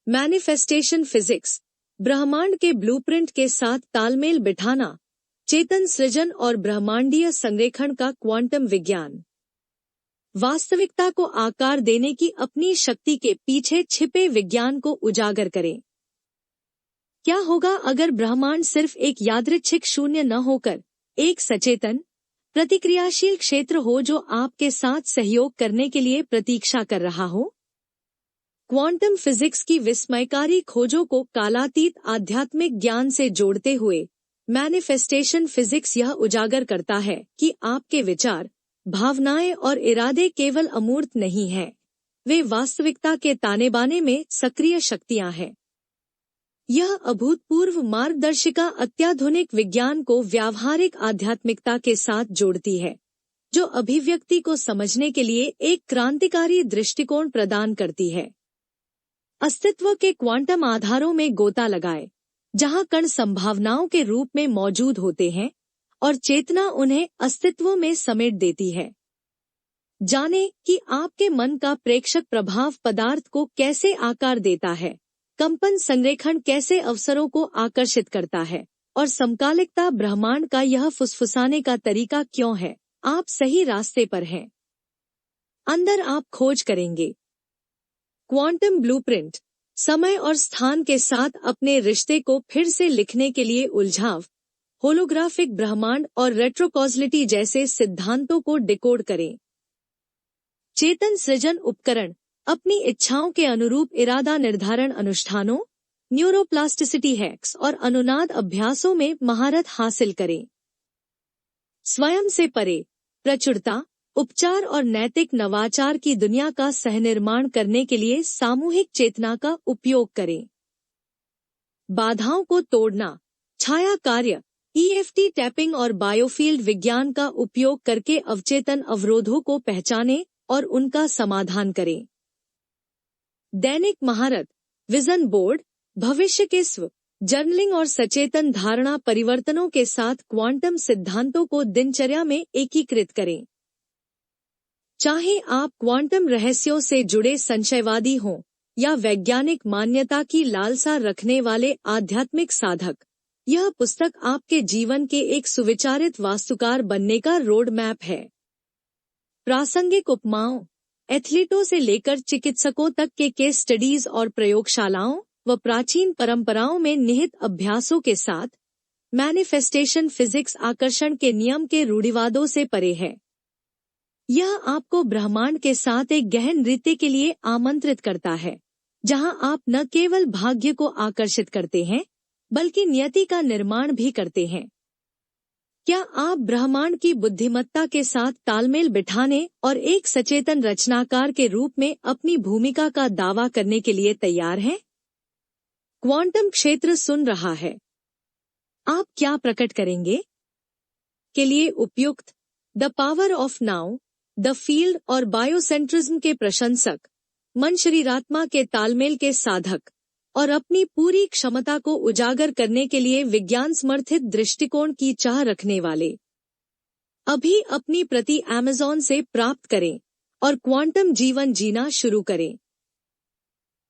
Manifestation physics, ब्रह्मांड के blueprint के साथ तालमेल बिठाना, चेतन सृजन और ब्रह्मांडीय संरेखण का क्वांटम विज्ञान। वास्तविकता को आकार देने की अपनी शक्ति के पीछे छिपे विज्ञान को उजागर करें। क्या होगा अगर ब्रह्मांड सिर्फ एक यादृच्छिक शून्य न होकर एक सचेतन, प्रतिक्रियाशील क्षेत्र हो जो आपके साथ सहयोग करने के लिए प्रतीक्षा कर रहा हो? क्वांटम फिजिक्स की विस्मयकारी खोजों को कालातीत आध्यात्मिक ज्ञान से जोड़ते हुए मैनिफेस्टेशन फिजिक्स यह उजागर करता है कि आपके विचार, भावनाएं और इरादे केवल अमूर्त नहीं हैं, वे वास्तविकता के ताने-बाने में सक्रिय शक्तियां हैं। यह अभूतपूर्व मार्गदर्शिका अत्याधुनिक विज्ञान को व्यावहारिक आध्यात्मिकता के साथ जोड़ती है, जो अभिव्यक्ति को समझने के लिए एक क्रांतिकारी दृष्टिकोण प्रदान करती है। अस्तित्व के क्वांटम आधारों में गोता लगाए, जहां कण संभावनाओं के रूप में मौजूद होते हैं और चेतना उन्हें अस्तित्व में समेट देती है। जानें कि आपके मन का प्रेक्षक प्रभाव पदार्थ को कैसे आकार देता है, कंपन संरेखण कैसे अवसरों को आकर्षित करता है और समकालिकता ब्रह्मांड का यह फुसफुसाने का तरीका क्यों है। आप सही रास्ते पर हैं। अंदर आप खोज करेंगे क्वांटम ब्लूप्रिंट, समय और स्थान के साथ अपने रिश्ते को फिर से लिखने के लिए उलझाव, होलोग्राफिक ब्रह्मांड और रेट्रोकॉजलिटी जैसे सिद्धांतों को डिकोड करें। चेतन सृजन उपकरण, अपनी इच्छाओं के अनुरूप इरादा निर्धारण अनुष्ठानों, न्यूरोप्लास्टिसिटी हैक्स और अनुनाद अभ्यासों में महारत हासिल करें। स्वयं से परे, प्रचुरता, उपचार और नैतिक नवाचार की दुनिया का सहनिर्माण करने के लिए सामूहिक चेतना का उपयोग करें। बाधाओं को तोड़ना, छाया कार्य, EFT टैपिंग और बायोफील्ड विज्ञान का उपयोग करके अवचेतन अवरोधों को पहचानें और उनका समाधान करें। दैनिक महारत, विजन बोर्ड, भविष्य के स्व, जर्नलिंग और सचेतन धारणा परिवर्तनों के साथ क्वांटम सिद्धांतों को दिनचर्या में एकीकृत करें। चाहे आप क्वांटम रहस्यों से जुड़े संशयवादी हों या वैज्ञानिक मान्यता की लालसा रखने वाले आध्यात्मिक साधक, यह पुस्तक आपके जीवन के एक सुविचारित वास्तुकार बनने का रोड मैप है। प्रासंगिक उपमाओं, एथलीटों से लेकर चिकित्सकों तक के केस स्टडीज और प्रयोगशालाओं व प्राचीन परंपराओं में निहित अभ्यासों के साथ मैनिफेस्टेशन फिजिक्स आकर्षण के नियम के रूढ़िवादों से परे है। यह आपको ब्रह्मांड के साथ एक गहन नृत्य के लिए आमंत्रित करता है, जहां आप न केवल भाग्य को आकर्षित करते हैं, बल्कि नियति का निर्माण भी करते हैं। क्या आप ब्रह्मांड की बुद्धिमत्ता के साथ तालमेल बिठाने और एक सचेतन रचनाकार के रूप में अपनी भूमिका का दावा करने के लिए तैयार हैं? क्वांटम क्षेत्र सुन रहा है। आप क्या प्रकट करेंगे? के लिए उपयुक्त the power of now, the field और बायोसेंट्रिज्म के प्रशंसक, मन शरीरात्मा के तालमेल के साधक और अपनी पूरी क्षमता को उजागर करने के लिए विज्ञान समर्थित दृष्टिकोण की चाह रखने वाले। अभी अपनी प्रति अमेज़न से प्राप्त करें और क्वांटम जीवन जीना शुरू करें।